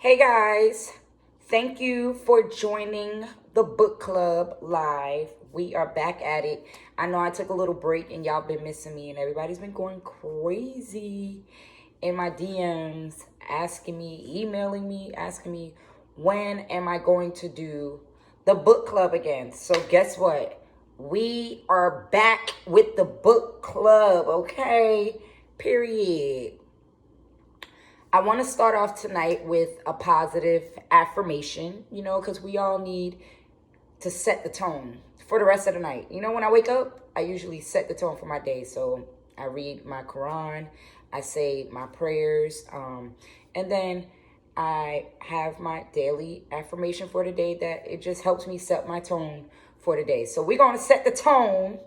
Hey guys, thank you for joining the book club live. We are back at it. I know I took a little break and y'all been missing me, and everybody's been going crazy in my DMs, asking me, emailing me, asking me, when am I going to do the book club again? So guess what? We are back with the book club, okay? Period. I want to start off tonight with a positive affirmation, because we all need to set the tone for the rest of the night. When I wake up, I usually set the tone for my day. So I read my Quran, I say my prayers, and then I have my daily affirmation for the day that it just helps me set my tone for the day. So we're going to set the tone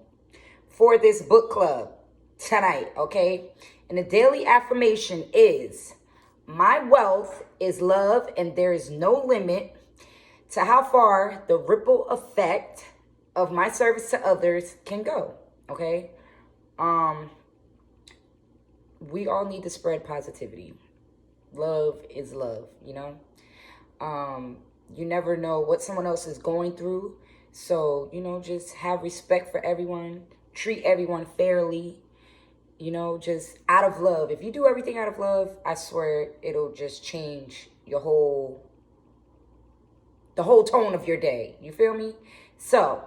for this book club tonight, okay? And the daily affirmation is, my wealth is love, and there is no limit to how far the ripple effect of my service to others can go. Okay? We all need to spread positivity. Love is love, You never know what someone else is going through. So, just have respect for everyone. Treat everyone fairly. Just out of love. If you do everything out of love, I swear it'll just change the whole tone of your day. You feel me? So,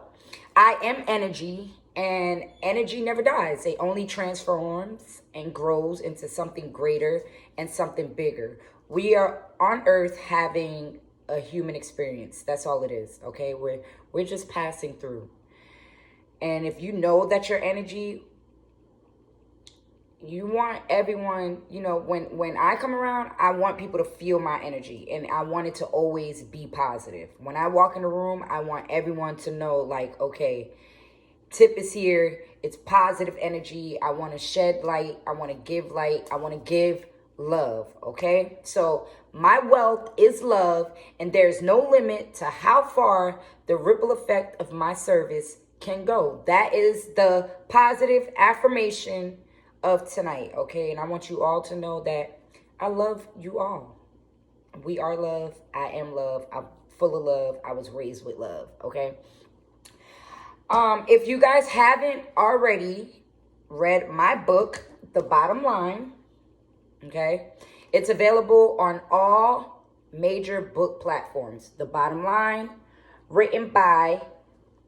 I am energy, and energy never dies. It only transforms and grows into something greater and something bigger. We are on earth having a human experience. That's all it is, okay? We're just passing through. And if you know that your energy, you want everyone, when I come around, I want people to feel my energy, and I want it to always be positive. When I walk in the room, I want everyone to know, like, okay, Tip is here. It's positive energy. I want to shed light. I want to give light. I want to give love, okay? So my wealth is love, and there's no limit to how far the ripple effect of my service can go. That is the positive affirmation of tonight, okay? And I want you all to know that I love you all. We are love. I am love. I'm full of love. I was raised with love, okay? If you guys haven't already read my book, The Bottom Line, okay? It's available on all major book platforms. The Bottom Line, written by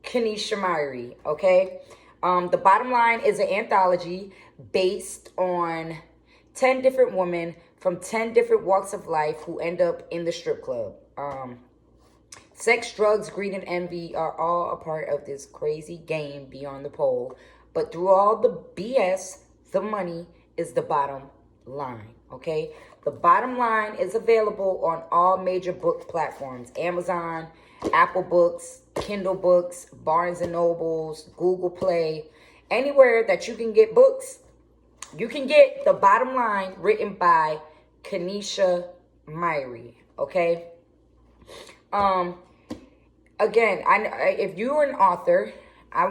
Kanisha Myrie, okay? The Bottom Line is an anthology based on 10 different women from 10 different walks of life who end up in the strip club. Sex, drugs, greed, and envy are all a part of this crazy game beyond the pole. But through all the BS, the money is the bottom line, okay? The Bottom Line is available on all major book platforms. Amazon, Apple Books, Kindle Books, Barnes & Nobles, Google Play. Anywhere that you can get books, you can get The Bottom Line, written by Kanisha Myrie, okay? Again, if you're an author, I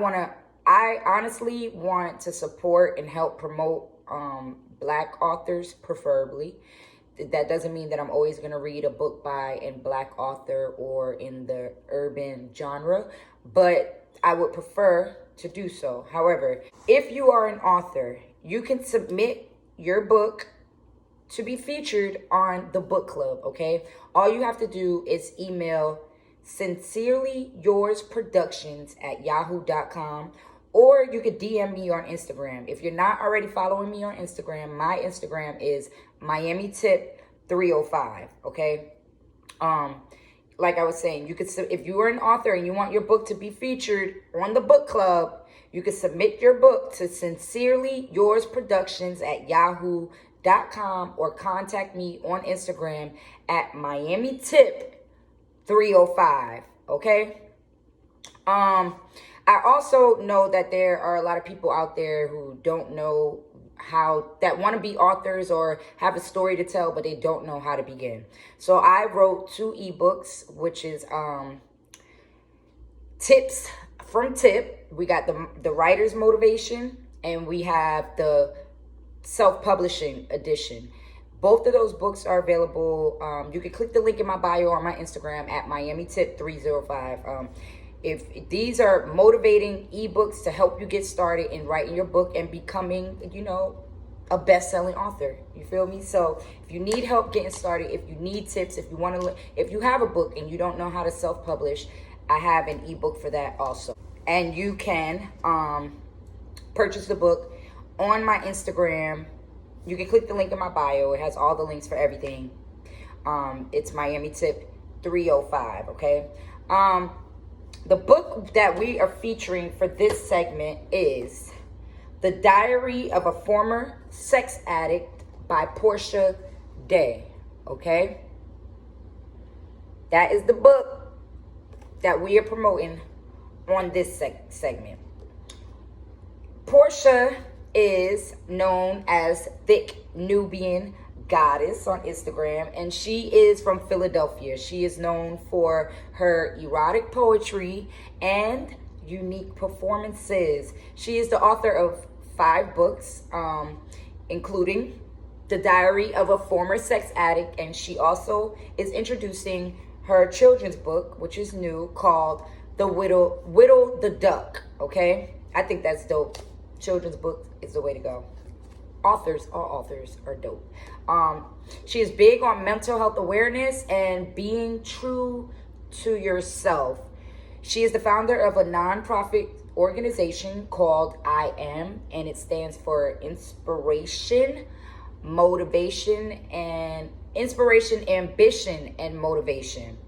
honestly want to support and help promote Black authors, preferably. That doesn't mean that I'm always going to read a book by a Black author or in the urban genre, but I would prefer to do so. However, if you are an author, you can submit your book to be featured on the book club, okay? All you have to do is email sincerelyoursproductions@yahoo.com, or you could DM me on Instagram. If you're not already following me on Instagram, my Instagram is MiamiTip305, okay? Like I was saying, you could, if you are an author and you want your book to be featured on the book club, you could submit your book to sincerelyoursproductions@yahoo.com, or contact me on Instagram at MiamiTip305, okay? I also know that there are a lot of people out there who don't know that want to be authors or have a story to tell, but they don't know how to begin. So I wrote 2 ebooks, which is tips from Tip. We got the writer's motivation, and we have the self-publishing edition. Both of those books are available. You can click the link in my bio on my Instagram at MiamiTip305. If these are motivating ebooks to help you get started in writing your book and becoming, a best-selling author. You feel me? So if you need help getting started, if you need tips, if you have a book and you don't know how to self-publish, I have an ebook for that also. And you can purchase the book on my Instagram. You can click the link in my bio. It has all the links for everything. It's MiamiTip305, okay? The book that we are featuring for this segment is The Diary of a Former Sex Addict by Porsche Day, okay? That is the book that we are promoting on this segment. Porsche is known as Thick Nubian Goddess on Instagram, and she is from Philadelphia. She is known for her erotic poetry and unique performances. She is the author of 5 books, including The Diary of a Former Sex Addict, and she also is introducing her children's book, which is new, called The Whittle the Duck, okay? I think that's dope. Children's book is the way to go. All authors are dope. She is big on mental health awareness and being true to yourself. She is the founder of a nonprofit organization called I Am, and it stands for Inspiration, Ambition, and Motivation.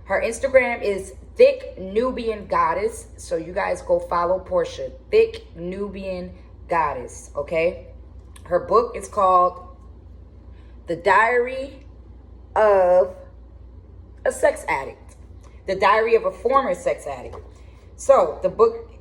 Her Instagram is Thick Nubian Goddess. So you guys go follow Porsche, Thick Nubian Goddess, okay? Her book is called The Diary of a Sex Addict. The Diary of a Former Sex Addict. So the book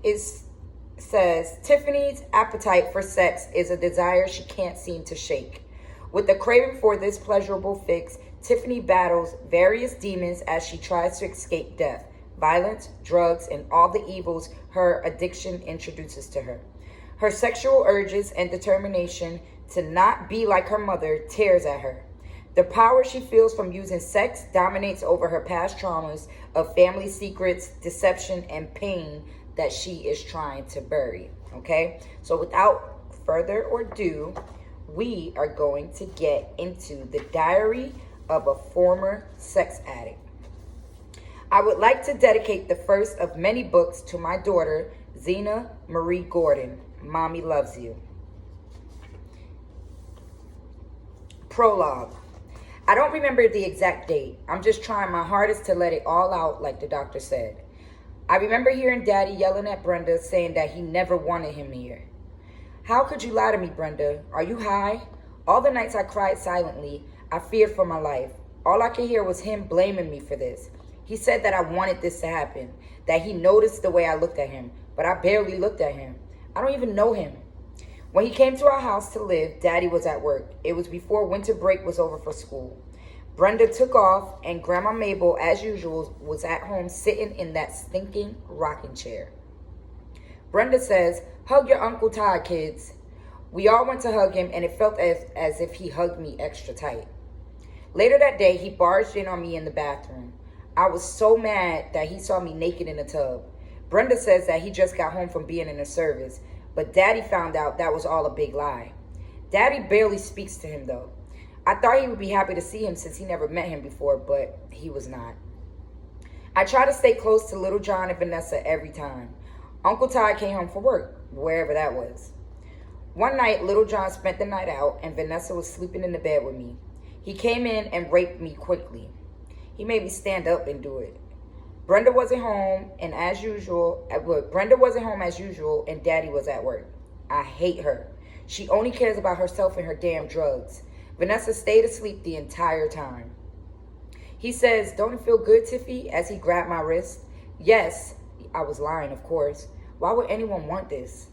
says, Tiffany's appetite for sex is a desire she can't seem to shake. With the craving for this pleasurable fix, Tiffany battles various demons as she tries to escape death, violence, drugs, and all the evils her addiction introduces to her. Her sexual urges and determination to not be like her mother tears at her. The power she feels from using sex dominates over her past traumas of family secrets, deception, and pain that she is trying to bury. Okay? So without further ado, we are going to get into The Diary of a Former Sex Addict. I would like to dedicate the first of many books to my daughter, Zena Marie Gordon. Mommy loves you. Prologue. I don't remember the exact date. I'm just trying my hardest to let it all out like the doctor said. I remember hearing Daddy yelling at Brenda saying that he never wanted him here. How could you lie to me, Brenda? Are you high? All the nights I cried silently, I feared for my life. All I could hear was him blaming me for this. He said that I wanted this to happen, that he noticed the way I looked at him, but I barely looked at him. I don't even know him. When he came to our house to live, Daddy was at work. It was before winter break was over for school. Brenda took off, and Grandma Mabel, as usual, was at home sitting in that stinking rocking chair. Brenda says, "Hug your Uncle Todd, kids." We all went to hug him, and it felt as if he hugged me extra tight. Later that day, he barged in on me in the bathroom. I was so mad that he saw me naked in the tub. Brenda says that he just got home from being in the service, but Daddy found out that was all a big lie. Daddy barely speaks to him, though. I thought he would be happy to see him since he never met him before, but he was not. I try to stay close to little John and Vanessa every time. Uncle Todd came home from work, wherever that was. One night, little John spent the night out, and Vanessa was sleeping in the bed with me. He came in and raped me quickly. He made me stand up and do it. Brenda wasn't home, and as usual, and Daddy was at work. I hate her. She only cares about herself and her damn drugs. Vanessa stayed asleep the entire time. He says, "Don't it feel good, Tiffy?" as he grabbed my wrist. Yes, I was lying, of course. Why would anyone want this?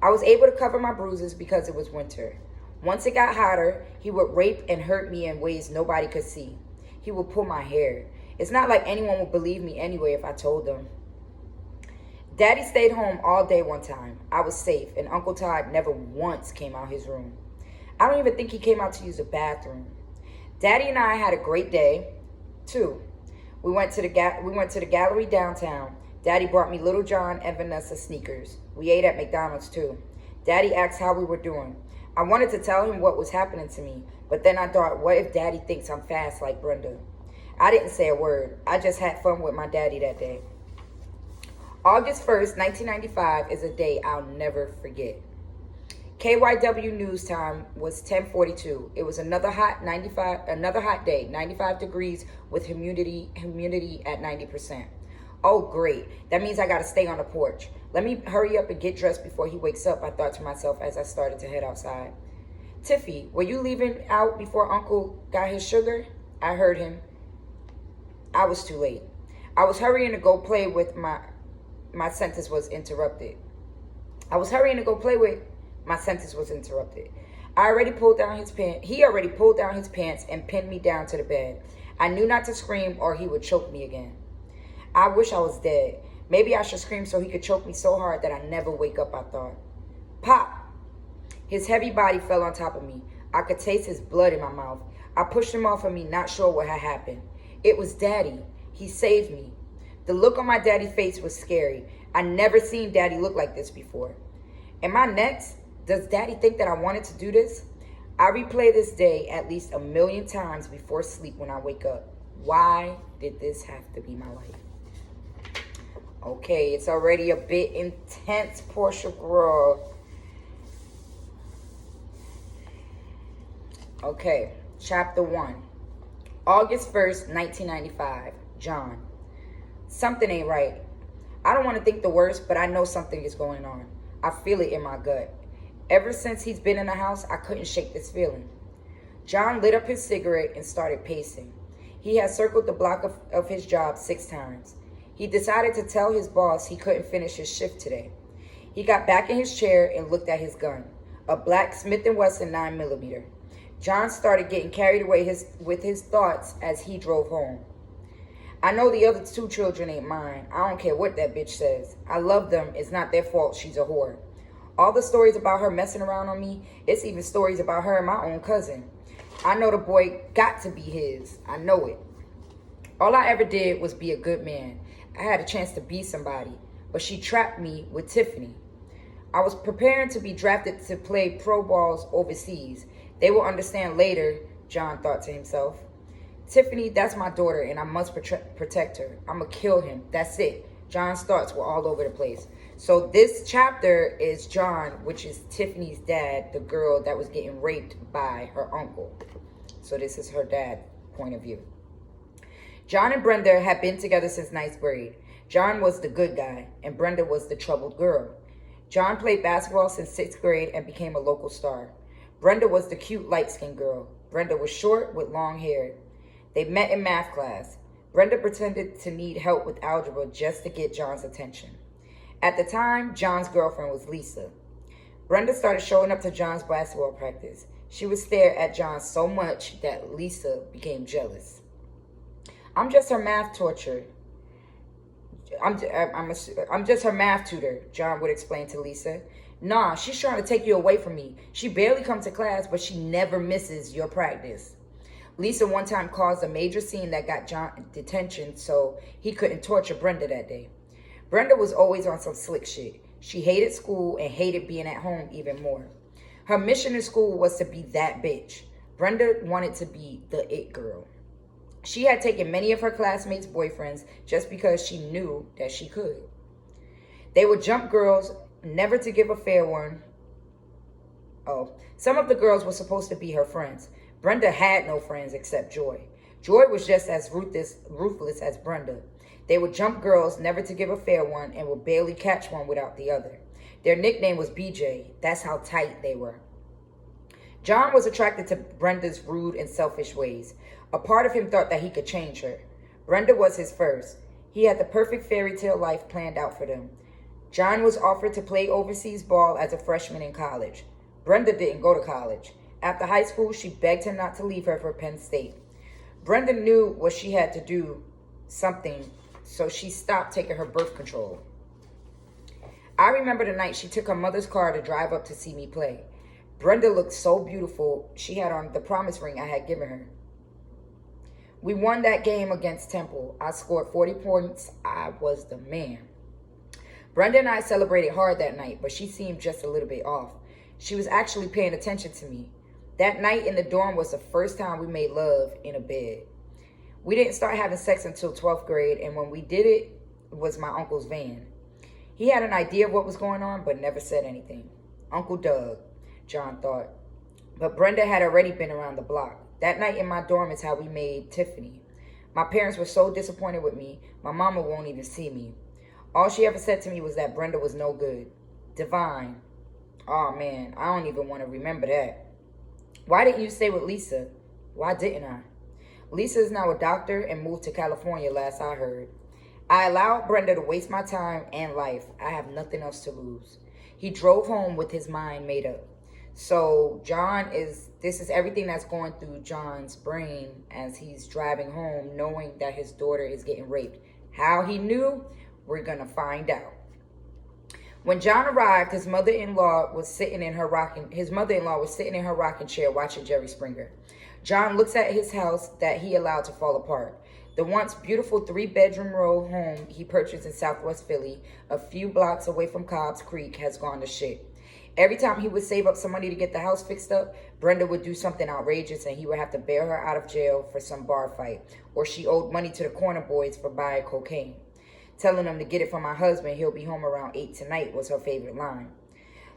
I was able to cover my bruises because it was winter. Once it got hotter, he would rape and hurt me in ways nobody could see. He would pull my hair. It's not like anyone would believe me anyway if I told them. Daddy stayed home all day one time. I was safe, and Uncle Todd never once came out his room. I don't even think he came out to use the bathroom. Daddy and I had a great day, too. We went to the gallery downtown. Daddy brought me Little John and Vanessa sneakers. We ate at McDonald's, too. Daddy asked how we were doing. I wanted to tell him what was happening to me, but then I thought, what if Daddy thinks I'm fast like Brenda? I didn't say a word. I just had fun with my daddy that day. August 1st, 1995 is a day I'll never forget. KYW news time was 10:42. It was another hot day, 95 degrees with humidity at 90%. Oh, great. That means I got to stay on the porch. Let me hurry up and get dressed before he wakes up, I thought to myself as I started to head outside. Tiffy, were you leaving out before Uncle got his sugar? I heard him. I was too late. I was hurrying to go play with my sentence was interrupted. He already pulled down his pants and pinned me down to the bed. I knew not to scream or he would choke me again. I wish I was dead. Maybe I should scream so he could choke me so hard that I never wake up, I thought. Pop! His heavy body fell on top of me. I could taste his blood in my mouth. I pushed him off of me, not sure what had happened. It was Daddy. He saved me. The look on my daddy's face was scary. I never seen Daddy look like this before. Am I next? Does Daddy think that I wanted to do this? I replay this day at least 1,000,000 times before sleep when I wake up. Why did this have to be my life? Okay, it's already a bit intense, Porsche girl. Okay, chapter 1. August 1st, 1995. John. Something ain't right. I don't want to think the worst, but I know something is going on. I feel it in my gut. Ever since he's been in the house, I couldn't shake this feeling. John lit up his cigarette and started pacing. He had circled the block of his job 6 times. He decided to tell his boss he couldn't finish his shift today. He got back in his chair and looked at his gun, a black Smith & Wesson 9mm. John started getting carried away with his thoughts as he drove home. I know the other 2 children ain't mine. I don't care what that bitch says. I love them. It's not their fault she's a whore. All the stories about her messing around on me, it's even stories about her and my own cousin. I know the boy got to be his. I know it. All I ever did was be a good man. I had a chance to be somebody, but she trapped me with Tiffany. I was preparing to be drafted to play pro balls overseas. They will understand later, John thought to himself. Tiffany, that's my daughter, and I must protect her. I'm going to kill him. That's it. John's thoughts were all over the place. So this chapter is John, which is Tiffany's dad, the girl that was getting raped by her uncle. So this is her dad's point of view. John and Brenda had been together since 9th grade. John was the good guy, and Brenda was the troubled girl. John played basketball since 6th grade and became a local star. Brenda was the cute, light-skinned girl. Brenda was short with long hair. They met in math class. Brenda pretended to need help with algebra just to get John's attention. At the time, John's girlfriend was Lisa. Brenda started showing up to John's basketball practice. She would stare at John so much that Lisa became jealous. I'm just her math tutor. I'm just her math tutor, John would explain to Lisa. Nah, she's trying to take you away from me. She barely comes to class, but she never misses your practice. Lisa one time caused a major scene that got John detention, so he couldn't torture Brenda that day. Brenda was always on some slick shit. She hated school and hated being at home even more. Her mission in school was to be that bitch. Brenda wanted to be the it girl. She had taken many of her classmates' boyfriends just because she knew that she could. They were jump girls, never to give a fair one. Oh, some of the girls were supposed to be her friends. Brenda had no friends except Joy. Joy was just as ruthless as Brenda. They were jump girls, never to give a fair one, and would barely catch one without the other. Their nickname was BJ. That's how tight they were. John was attracted to Brenda's rude and selfish ways. A part of him thought that he could change her. Brenda was his first. He had the perfect fairy tale life planned out for them. John was offered to play overseas ball as a freshman in college. Brenda didn't go to college. After high school, she begged him not to leave her for Penn State. Brenda knew what she had to do something, so she stopped taking her birth control. I remember the night she took her mother's car to drive up to see me play. Brenda looked so beautiful. She had on the promise ring I had given her. We won that game against Temple. I scored 40 points. I was the man. Brenda and I celebrated hard that night, but she seemed just a little bit off. She was actually paying attention to me. That night in the dorm was the first time we made love in a bed. We didn't start having sex until 12th grade, and when we did it, it was my uncle's van. He had an idea of what was going on, but never said anything. Uncle Doug, John thought. But Brenda had already been around the block. That night in my dorm is how we made Tiffany. My parents were so disappointed with me, my mama won't even see me. All she ever said to me was that Brenda was no good. Divine. Oh man, I don't even want to remember that. Why didn't you stay with Lisa? Why didn't I? Lisa is now a doctor and moved to California last I heard. I allowed Brenda to waste my time and life. I have nothing else to lose. He drove home with his mind made up. So this is everything that's going through John's brain as he's driving home, knowing that his daughter is getting raped. How he knew, we're going to find out. When John arrived, his mother-in-law was sitting in her rocking chair watching Jerry Springer. John looks at his house that he allowed to fall apart. The once beautiful 3-bedroom row home he purchased in Southwest Philly, a few blocks away from Cobb's Creek, has gone to shit. Every time he would save up some money to get the house fixed up, Brenda would do something outrageous and he would have to bail her out of jail for some bar fight. Or she owed money to the corner boys for buying cocaine. Telling them to get it from my husband, he'll be home around 8 tonight was her favorite line.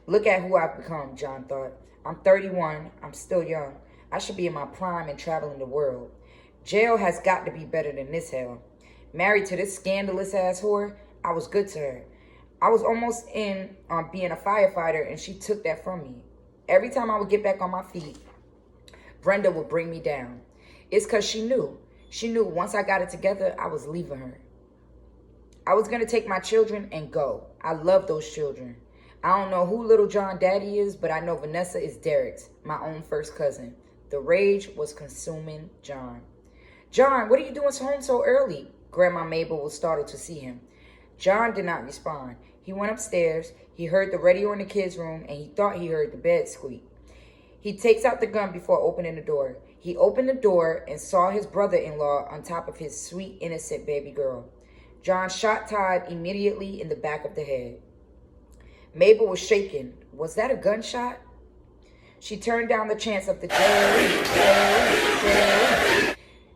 Look at who I've become, John thought. I'm 31, I'm still young. I should be in my prime and traveling the world. Jail has got to be better than this hell. Married to this scandalous ass whore, I was good to her. I was almost in on being a firefighter and she took that from me. Every time I would get back on my feet, Brenda would bring me down. It's because she knew. She knew once I got it together, I was leaving her. I was going to take my children and go. I love those children. I don't know who little John daddy is, but I know Vanessa is Derek's, my own first cousin. The rage was consuming John. John, what are you doing home so early? Grandma Mabel was startled to see him. John did not respond. He went upstairs. He heard the radio in the kids' room, and he thought he heard the bed squeak. He takes out the gun before opening the door. He opened the door and saw his brother-in-law on top of his sweet, innocent baby girl. John shot Todd immediately in the back of the head. Mabel was shaken. Was that a gunshot? She turned down the chants of the Jerry.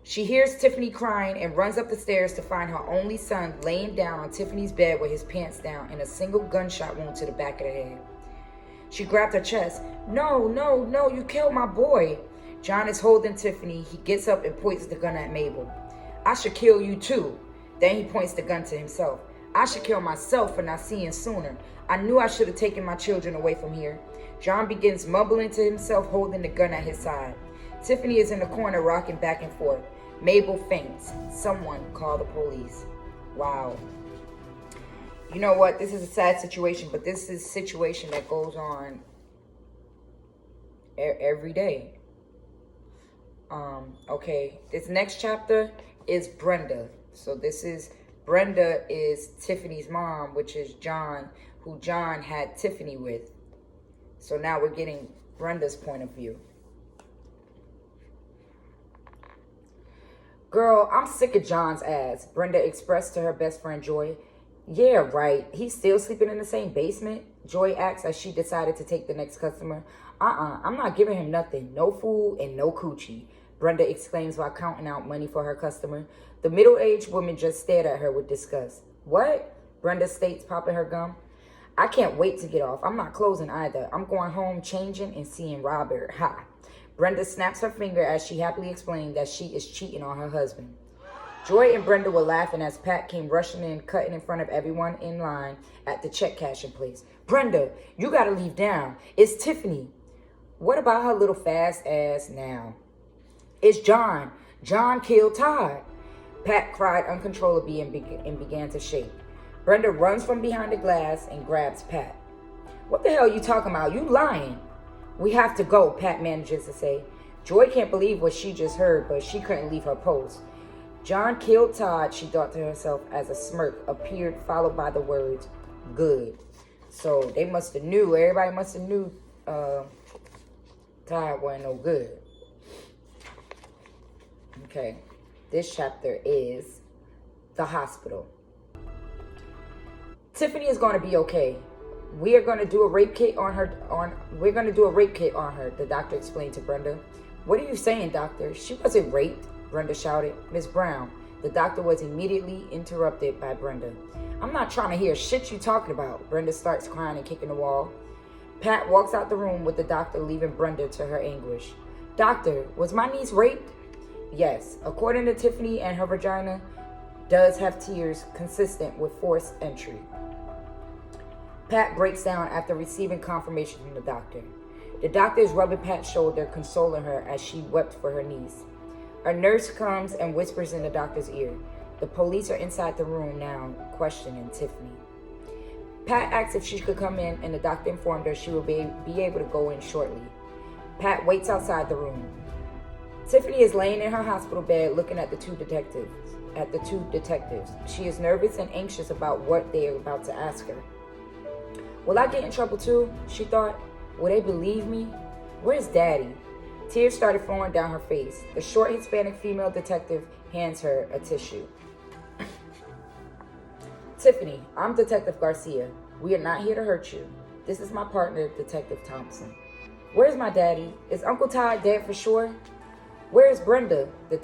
She hears Tiffany crying and runs up the stairs to find her only son laying down on Tiffany's bed with his pants down and a single gunshot wound to the back of the head. She grabbed her chest. No, you killed my boy. John is holding Tiffany. He gets up and points the gun at Mabel. I should kill you too. Then he points the gun to himself. I should kill myself for not seeing sooner. I knew I should have taken my children away from here. John begins mumbling to himself, holding the gun at his side. Tiffany is in the corner rocking back and forth. Mabel faints. Someone call the police. Wow. You know what? This is a sad situation, but this is a situation that goes on every day. Okay. This next chapter is Brenda. So Brenda is Tiffany's mom, which is John, who John had Tiffany with. So now we're getting Brenda's point of view. Girl, I'm sick of John's ass, Brenda expressed to her best friend Joy. Yeah, right. He's still sleeping in the same basement? Joy asked as she decided to take the next customer. I'm not giving him nothing. No food and no coochie, Brenda exclaims while counting out money for her customer. The middle-aged woman just stared at her with disgust. What? Brenda states, popping her gum. I can't wait to get off. I'm not closing either. I'm going home, changing, and seeing Robert. Ha. Brenda snaps her finger as she happily explained that she is cheating on her husband. Joy and Brenda were laughing as Pat came rushing in, cutting in front of everyone in line at the check cashing place. Brenda, you gotta leave now. It's Tiffany. What about her little fast ass now? It's John. John killed Todd. Pat cried uncontrollably and began to shake. Brenda runs from behind the glass and grabs Pat. What the hell are you talking about? You lying. We have to go, Pat manages to say. Joy can't believe what she just heard, but she couldn't leave her post. John killed Todd, she thought to herself as a smirk appeared, followed by the words, good. So they must have knew, everybody must have knew Todd wasn't no good. Okay. This chapter is the hospital. Tiffany is going to be okay. We are going to do a rape kit on her. We're going to do a rape kit on her, the doctor explained to Brenda. What are you saying, doctor? She wasn't raped, Brenda shouted. Miss Brown. The doctor was immediately interrupted by Brenda. I'm not trying to hear shit you talking about. Brenda starts crying and kicking the wall. Pat walks out the room with the doctor, leaving Brenda to her anguish. Doctor, was my niece raped? Yes. According to Tiffany, and her vagina does have tears consistent with forced entry. Pat breaks down after receiving confirmation from the doctor. The doctor is rubbing Pat's shoulder, consoling her as she wept for her niece. A nurse comes and whispers in the doctor's ear. The police are inside the room now, questioning Tiffany. Pat asked if she could come in, and the doctor informed her she will be able to go in shortly. Pat waits outside the room. Tiffany is laying in her hospital bed looking at the two detectives. She is nervous and anxious about what they are about to ask her. Will I get in trouble too? She thought. Will they believe me? Where's Daddy? Tears started flowing down her face. The short Hispanic female detective hands her a tissue. Tiffany, I'm Detective Garcia. We are not here to hurt you. This is my partner, Detective Thompson. Where's my daddy? Is Uncle Todd dead for sure? Where's Brenda? The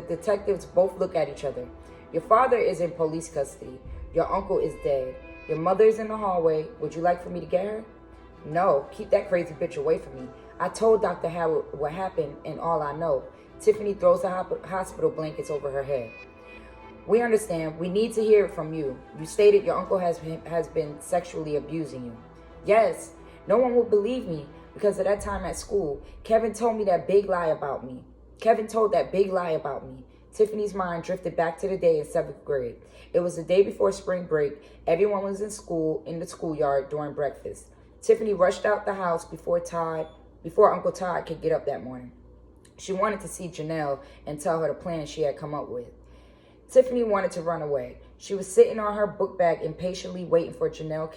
detectives both look at each other. Your father is in police custody. Your uncle is dead. Your mother is in the hallway. Would you like for me to get her? No, keep that crazy bitch away from me. I told Dr. Howard what happened and all I know. Tiffany throws the hospital blankets over her head. We understand. We need to hear it from you. You stated your uncle has been sexually abusing you. Yes. No one will believe me because of that time at school. Kevin told that big lie about me. Tiffany's mind drifted back to the day in 7th grade. It was the day before spring break. Everyone was in the schoolyard during breakfast. Tiffany rushed out the house before Uncle Todd could get up that morning. She wanted to see Janelle and tell her the plan she had come up with. Tiffany wanted to run away. She was sitting on her book bag impatiently waiting for Janelle.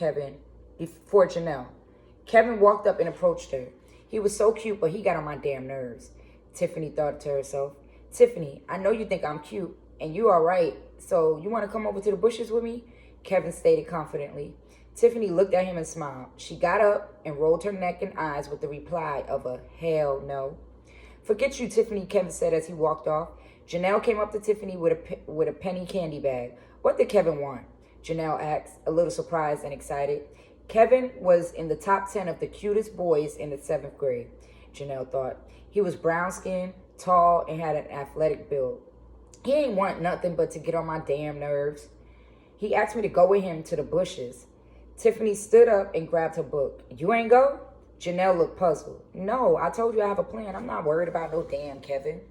Kevin walked up and approached her. He was so cute, but he got on my damn nerves. Tiffany thought to herself. Tiffany, I know you think I'm cute, and you are right, so you want to come over to the bushes with me? Kevin stated confidently. Tiffany looked at him and smiled. She got up and rolled her neck and eyes with the reply of a hell no. Forget you, Tiffany, Kevin said as he walked off. Janelle came up to Tiffany with a penny candy bag. What did Kevin want? Janelle asked, a little surprised and excited. Kevin was in the top 10 of the cutest boys in the 7th grade, Janelle thought. He was brown-skinned, tall, and had an athletic build. He ain't want nothing but to get on my damn nerves. He asked me to go with him to the bushes. Tiffany stood up and grabbed her book. You ain't go? Janelle looked puzzled. No, I told you I have a plan. I'm not worried about no damn Kevin.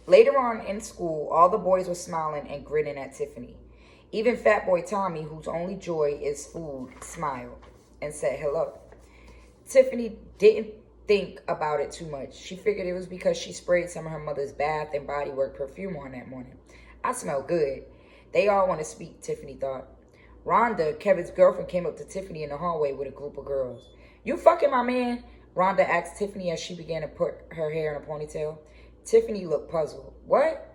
Later on in school, all the boys were smiling and grinning at Tiffany. Even fat boy Tommy, whose only joy is food, smiled and said hello. Tiffany didn't think about it too much. She figured it was because she sprayed some of her mother's Bath and Body Works perfume on that morning. I smell good. They all want to speak, Tiffany thought. Rhonda, Kevin's girlfriend, came up to Tiffany in the hallway with a group of girls. You fucking my man? Rhonda asked Tiffany as she began to put her hair in a ponytail. Tiffany looked puzzled. What?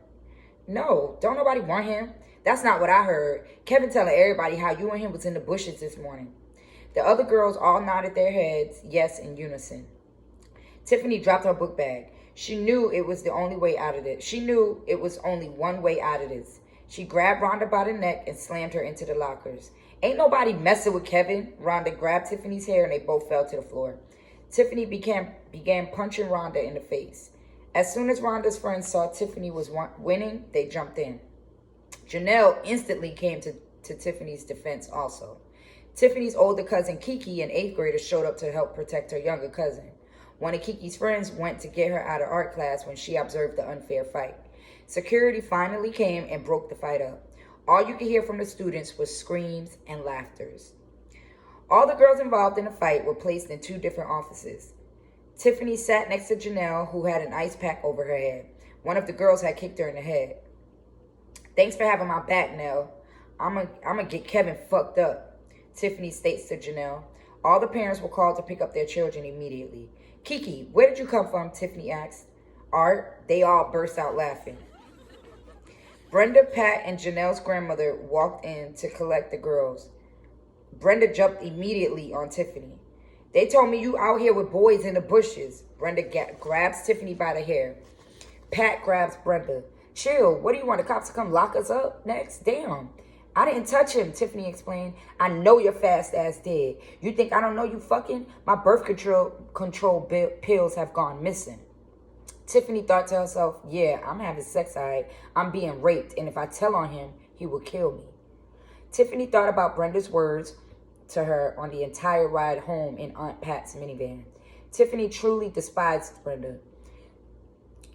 No, don't nobody want him. That's not what I heard. Kevin telling everybody how you and him was in the bushes this morning. The other girls all nodded their heads, yes, in unison. Tiffany dropped her book bag. She knew it was the only way out of this. She knew it was only one way out of this. She grabbed Rhonda by the neck and slammed her into the lockers. Ain't nobody messing with Kevin. Rhonda grabbed Tiffany's hair and they both fell to the floor. Tiffany began punching Rhonda in the face. As soon as Rhonda's friends saw Tiffany was winning, they jumped in. Janelle instantly came to Tiffany's defense also. Tiffany's older cousin Kiki, an 8th grader, showed up to help protect her younger cousin. One of Kiki's friends went to get her out of art class when she observed the unfair fight. Security finally came and broke the fight up. All you could hear from the students was screams and laughters. All the girls involved in the fight were placed in 2 different offices. Tiffany sat next to Janelle, who had an ice pack over her head. One of the girls had kicked her in the head. Thanks for having my back, Nell. I'm gonna get Kevin fucked up, Tiffany states to Janelle. All the parents were called to pick up their children immediately. Kiki, where did you come from? Tiffany asked. Art, they all burst out laughing. Brenda, Pat, and Janelle's grandmother walked in to collect the girls. Brenda jumped immediately on Tiffany. They told me you out here with boys in the bushes. Brenda grabs Tiffany by the hair. Pat grabs Brenda. Chill, what do you want the cops to come lock us up next? Damn. I didn't touch him, Tiffany explained. I know your fast ass did. You think I don't know you fucking? My birth control pills have gone missing. Tiffany thought to herself, yeah, I'm having sex, alright. I'm being raped, and if I tell on him, he will kill me. Tiffany thought about Brenda's words to her on the entire ride home in Aunt Pat's minivan. Tiffany truly despised Brenda.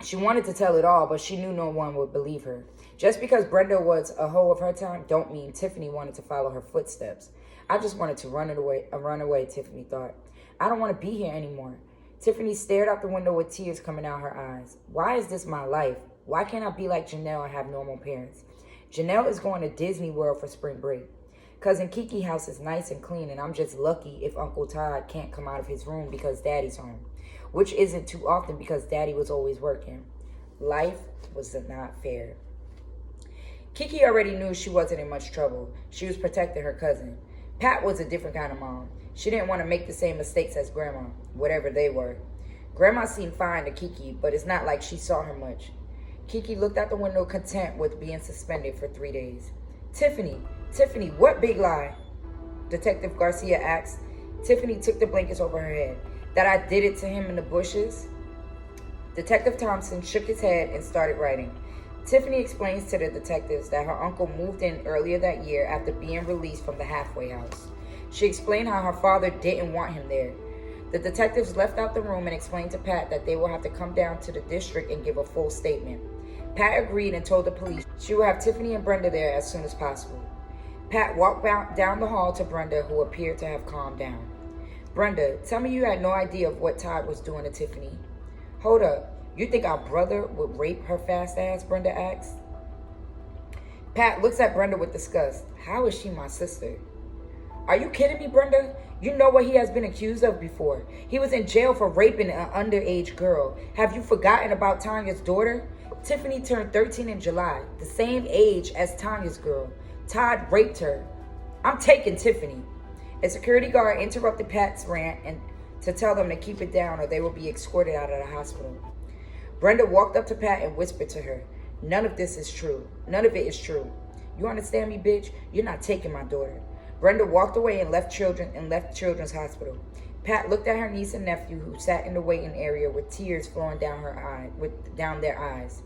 She wanted to tell it all, but she knew no one would believe her. Just because Brenda was a hoe of her time don't mean Tiffany wanted to follow her footsteps. I just wanted to run away, Tiffany thought. I don't want to be here anymore. Tiffany stared out the window with tears coming out her eyes. Why is this my life? Why can't I be like Janelle and have normal parents? Janelle is going to Disney World for spring break. Cousin Kiki's house is nice and clean, and I'm just lucky if Uncle Todd can't come out of his room because Daddy's home, which isn't too often because Daddy was always working. Life was not fair. Kiki already knew she wasn't in much trouble. She was protecting her cousin. Pat was a different kind of mom. She didn't want to make the same mistakes as Grandma, whatever they were. Grandma seemed fine to Kiki, but it's not like she saw her much. Kiki looked out the window content with being suspended for 3 days. Tiffany, what big lie? Detective Garcia asked. Tiffany took the blankets over her head. That I did it to him in the bushes? Detective Thompson shook his head and started writing. Tiffany explains to the detectives that her uncle moved in earlier that year after being released from the halfway house. She explained how her father didn't want him there. The detectives left out the room and explained to Pat that they will have to come down to the district and give a full statement. Pat agreed and told the police she would have Tiffany and Brenda there as soon as possible. Pat walked down the hall to Brenda, who appeared to have calmed down. Brenda, tell me you had no idea of what Todd was doing to Tiffany. Hold up. You think our brother would rape her fast ass? Brenda asked. Pat looks at Brenda with disgust. How is she my sister? Are you kidding me, Brenda? You know what he has been accused of before. He was in jail for raping an underage girl. Have you forgotten about Tanya's daughter? Tiffany turned 13 in July, the same age as Tanya's girl. Todd raped her. I'm taking Tiffany. A security guard interrupted Pat's rant and to tell them to keep it down or they will be escorted out of the hospital. Brenda walked up to Pat and whispered to her, None of this is true. None of it is true. You understand me, bitch? You're not taking my daughter. Brenda walked away and left Children's Hospital. Pat looked at her niece and nephew who sat in the waiting area with tears flowing down their eyes.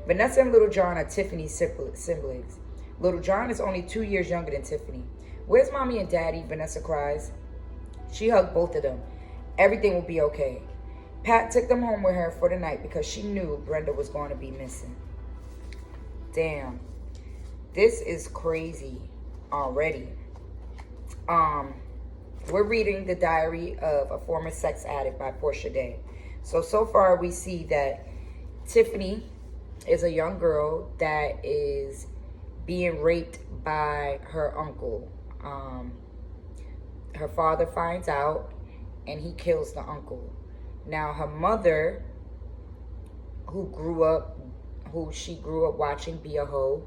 Vanessa and Little John are Tiffany's siblings. Little John is only 2 years younger than Tiffany. Where's Mommy and Daddy? Vanessa cries. She hugged both of them. Everything will be okay. Pat took them home with her for the night because she knew Brenda was going to be missing. Damn. This is crazy already. We're reading The Diary of a Former Sex Addict by Porsche Day. So far we see that Tiffany is a young girl that is being raped by her uncle. Her father finds out and he kills the uncle. Now her mother, who she grew up watching be a hoe,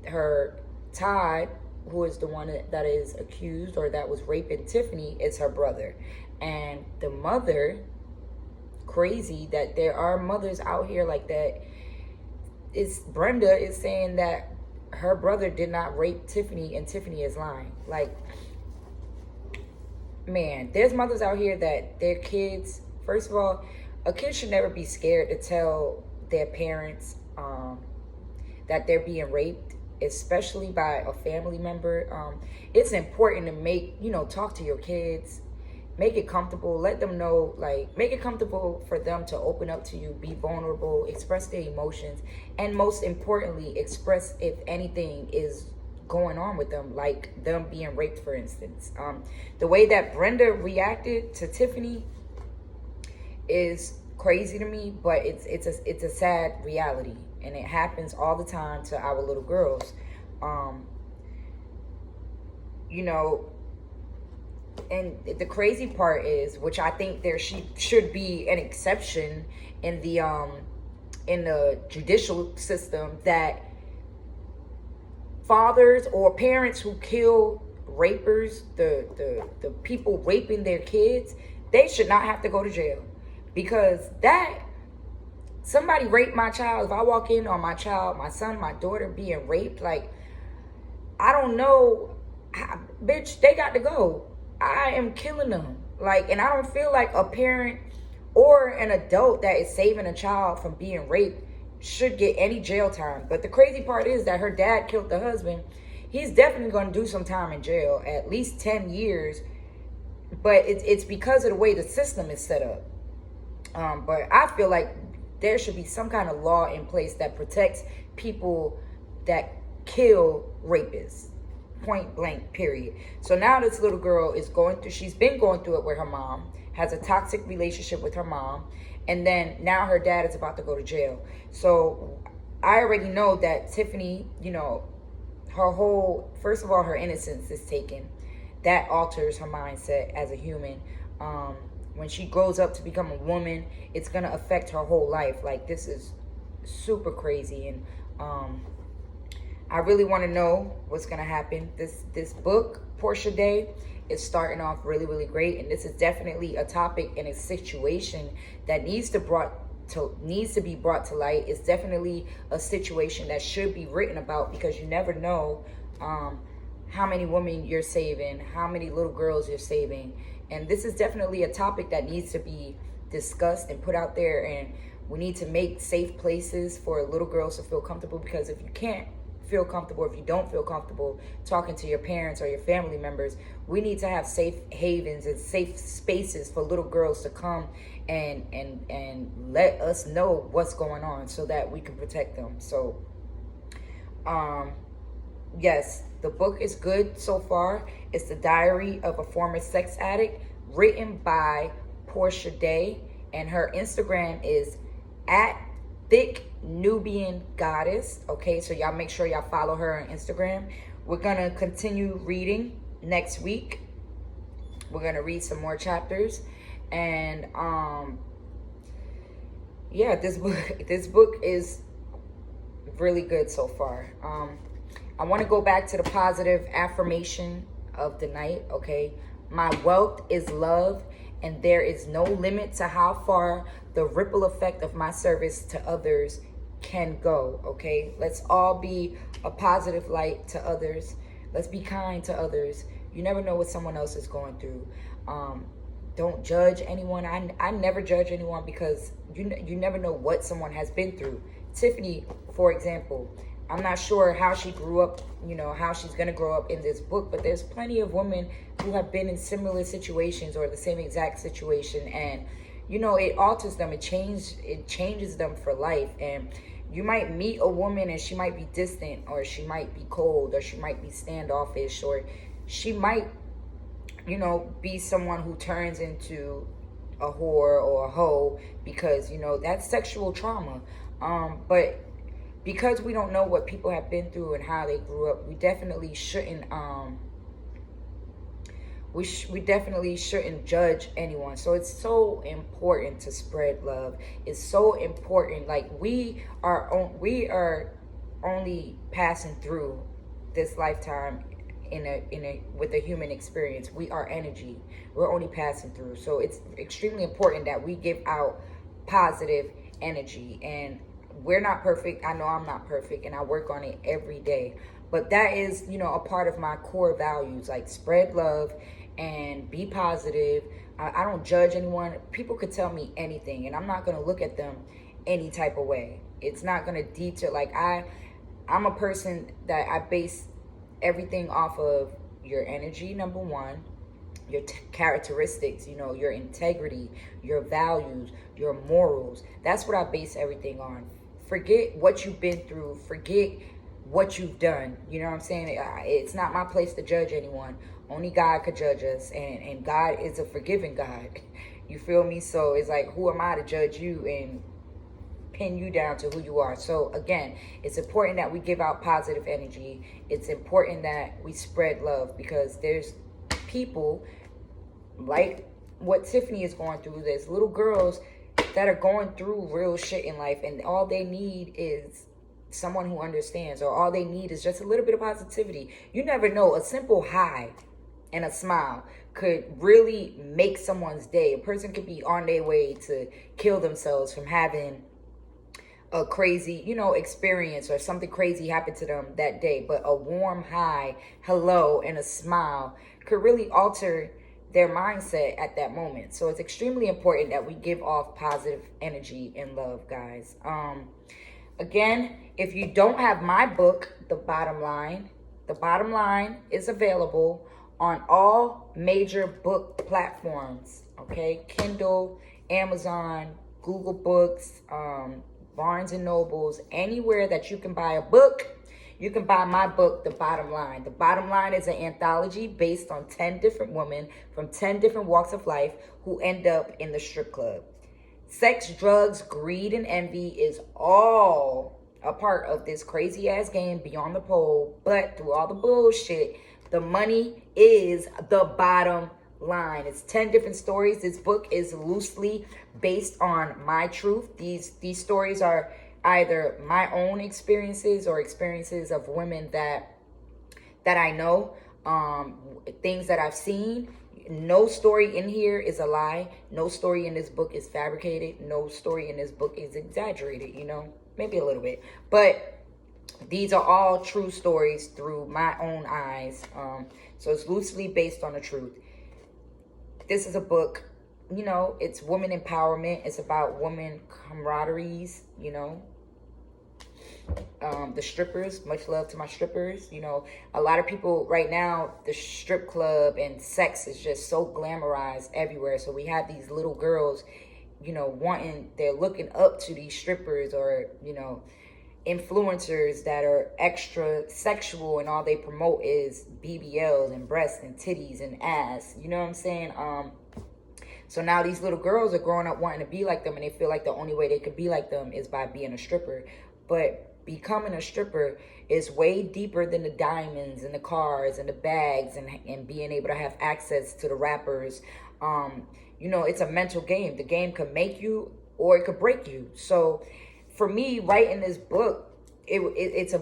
her Todd, who is the one that is accused or that was raping Tiffany, is her brother. And the mother, crazy that there are mothers out here like that, Brenda is saying that her brother did not rape Tiffany and Tiffany is lying. Like, man, there's mothers out here that their kids, first of all, a kid should never be scared to tell their parents that they're being raped, especially by a family member. It's important to talk to your kids, make it comfortable, let them know, make it comfortable for them to open up to you, be vulnerable, express their emotions, and most importantly, express if anything is going on with them, like them being raped, for instance. The way that Brenda reacted to Tiffany is crazy to me, but it's a sad reality, and it happens all the time to our little girls. And the crazy part is, which I think there should be an exception in the judicial system, that fathers or parents who kill rapers, the people raping their kids, they should not have to go to jail. Because that, somebody raped my child, if I walk in on my child, my son, my daughter being raped, like, I don't know, bitch, they got to go. I am killing them. Like, and I don't feel like a parent or an adult that is saving a child from being raped should get any jail time. But the crazy part is that her dad killed the husband. He's definitely going to do some time in jail, at least 10 years. But it's because of the way the system is set up. But I feel like there should be some kind of law in place that protects people that kill rapists. Point blank, period. So now this little girl is going through, she's been going through it with her mom, has a toxic relationship with her mom, and then now her dad is about to go to jail. So I already know that Tiffany, you know, her whole, first of all, her innocence is taken. That alters her mindset as a human. When she grows up to become a woman, it's going to affect her whole life. Like, this is super crazy. And I really want to know what's going to happen. This book, Porsche Day, is starting off really, really great. And this is definitely a topic and a situation that needs to be brought to light. It's definitely a situation that should be written about, because you never know how many women you're saving, how many little girls you're saving. And this is definitely a topic that needs to be discussed and put out there. And we need to make safe places for little girls to feel comfortable, because if you can't feel comfortable, if you don't feel comfortable talking to your parents or your family members, we need to have safe havens and safe spaces for little girls to come and let us know what's going on so that we can protect them. So yes, the book is good so far. It's the Diary of a Former Sex Addict, written by Porsche Day, and her Instagram is at Thick Nubian Goddess. Okay, so y'all make sure y'all follow her on Instagram. We're gonna continue reading next week. We're gonna read some more chapters, and yeah, this book is really good so far. I want to go back to the positive affirmation of the night. Okay, my wealth is love, and there is no limit to how far the ripple effect of my service to others can go. Okay, let's all be a positive light to others. Let's be kind to others. You never know what someone else is going through. Don't judge anyone. I never judge anyone, because you never know what someone has been through. Tiffany, for example, I'm not sure how she grew up, you know, how she's going to grow up in this book, but there's plenty of women who have been in similar situations or the same exact situation, and you know, it alters them. It changes them for life. And you might meet a woman and she might be distant, or she might be cold, or she might be standoffish, or she might, you know, be someone who turns into a whore or a hoe, because, you know, that's sexual trauma. But because we don't know what people have been through and how they grew up, we definitely shouldn't we definitely shouldn't judge anyone. So it's so important to spread love. It's so important. Like, we are only passing through this lifetime with a human experience. We are energy. We're only passing through. So it's extremely important that we give out positive energy. And we're not perfect. I know I'm not perfect, and I work on it every day. But that is, you know, a part of my core values, like spread love and be positive. I don't judge anyone. People could tell me anything, and I'm not going to look at them any type of way. It's not going to detail. Like, I'm a person that I base everything off of your energy, number one, your characteristics, you know, your integrity, your values, your morals. That's what I base everything on. Forget what you've been through. Forget what you've done. You know what I'm saying? It's not my place to judge anyone. Only God could judge us, and God is a forgiving God. You feel me? So it's like, who am I to judge you and pin you down to who you are? So again, it's important that we give out positive energy. It's important that we spread love, because there's people like what Tiffany is going through. There's little girls that are going through real shit in life, and all they need is someone who understands, or all they need is just a little bit of positivity. You never know. A simple hi and a smile could really make someone's day. A person could be on their way to kill themselves from having a crazy, experience, or something crazy happened to them that day. But a warm hi, hello, and a smile could really alter their mindset at that moment. So it's extremely important that we give off positive energy and love, guys. Again, if you don't have my book, The Bottom Line is available on all major book platforms, okay? Kindle, Amazon, Google Books, Barnes and Nobles, anywhere that you can buy a book, you can buy my book, The Bottom Line. The Bottom Line is an anthology based on 10 different women from 10 different walks of life who end up in the strip club. Sex, drugs, greed, and envy is all a part of this crazy ass game beyond the pole. But through all the bullshit, the money is the bottom line. It's 10 different stories. This book is loosely based on my truth. These stories are either my own experiences or experiences of women that I know, things that I've seen. No story in here is a lie. No story in this book is fabricated. No story in this book is exaggerated, maybe a little bit. But these are all true stories through my own eyes. So it's loosely based on the truth. This is a book, it's woman empowerment. It's about women camaraderies, the strippers, much love to my strippers. A lot of people right now, the strip club and sex is just so glamorized everywhere. So we have these little girls, they're looking up to these strippers or, influencers that are extra sexual, and all they promote is BBLs and breasts and titties and ass. You know what I'm saying? So now these little girls are growing up wanting to be like them, and they feel like the only way they could be like them is by being a stripper. But becoming a stripper is way deeper than the diamonds and the cars and the bags and being able to have access to the rappers. It's a mental game. The game could make you or it could break you. So for me, writing this book, it's a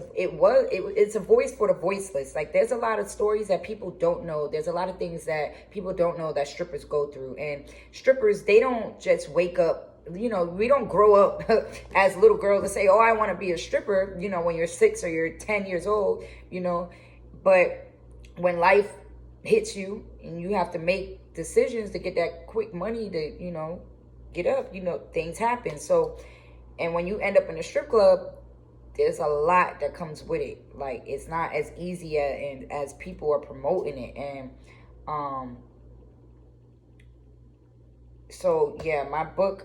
voice for the voiceless. Like, there's a lot of stories that people don't know. There's a lot of things that people don't know that strippers go through. And strippers, they don't just wake up. We don't grow up as little girls and say, oh, I want to be a stripper, when you're 6 or you're 10 years old, But when life hits you and you have to make decisions to get that quick money to, get up, things happen. So, and when you end up in a strip club, there's a lot that comes with it. Like, it's not as easy as people are promoting it. And so yeah, my book,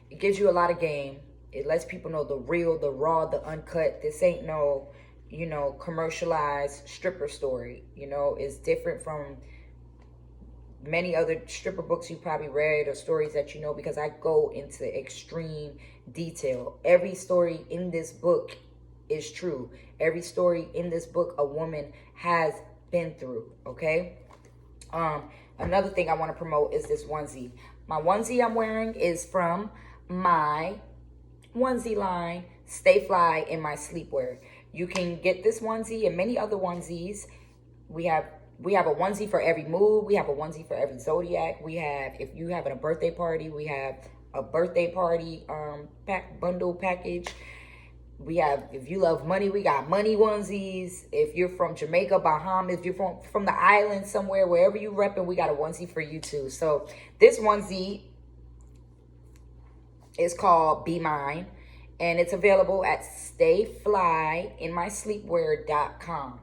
it gives you a lot of game. It lets people know the real, the raw, the uncut. This ain't no, commercialized stripper story. It's different from many other stripper books you probably read or stories that because I go into extreme detail. Every story in this book is true. Every story in this book a woman has been through, okay? Another thing I want to promote is this onesie. My onesie I'm wearing is from my onesie line, Stay Fly in My Sleepwear. You can get this onesie and many other onesies. We have a onesie for every mood. We have a onesie for every zodiac. We have, if you having a birthday party, we have a birthday party bundle package. We have, if you love money, we got money onesies. If you're from Jamaica, Bahamas, if you're from the island somewhere, wherever you repping, we got a onesie for you too. So this onesie is called Be Mine, and it's available at stayflyinmysleepwear.com.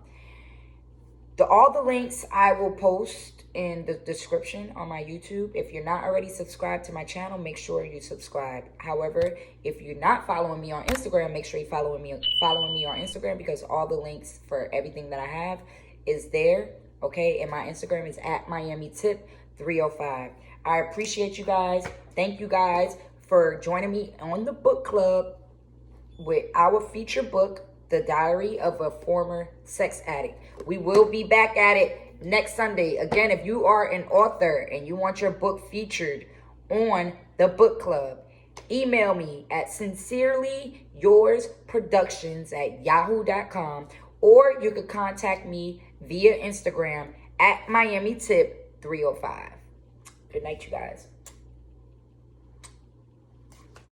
All the links I will post in the description on my YouTube. If you're not already subscribed to my channel, make sure you subscribe. However, if you're not following me on Instagram, make sure you're following me on Instagram, because all the links for everything that I have is there, okay? And my Instagram is at MiamiTip305. I appreciate you guys. Thank you guys for joining me on the book club with our feature book, The Diary of a Former Sex Addict. We will be back at it next Sunday. Again, if you are an author and you want your book featured on the book club, email me at sincerelyoursproductions@yahoo.com, or you could contact me via Instagram at MiamiTip305. Good night, you guys.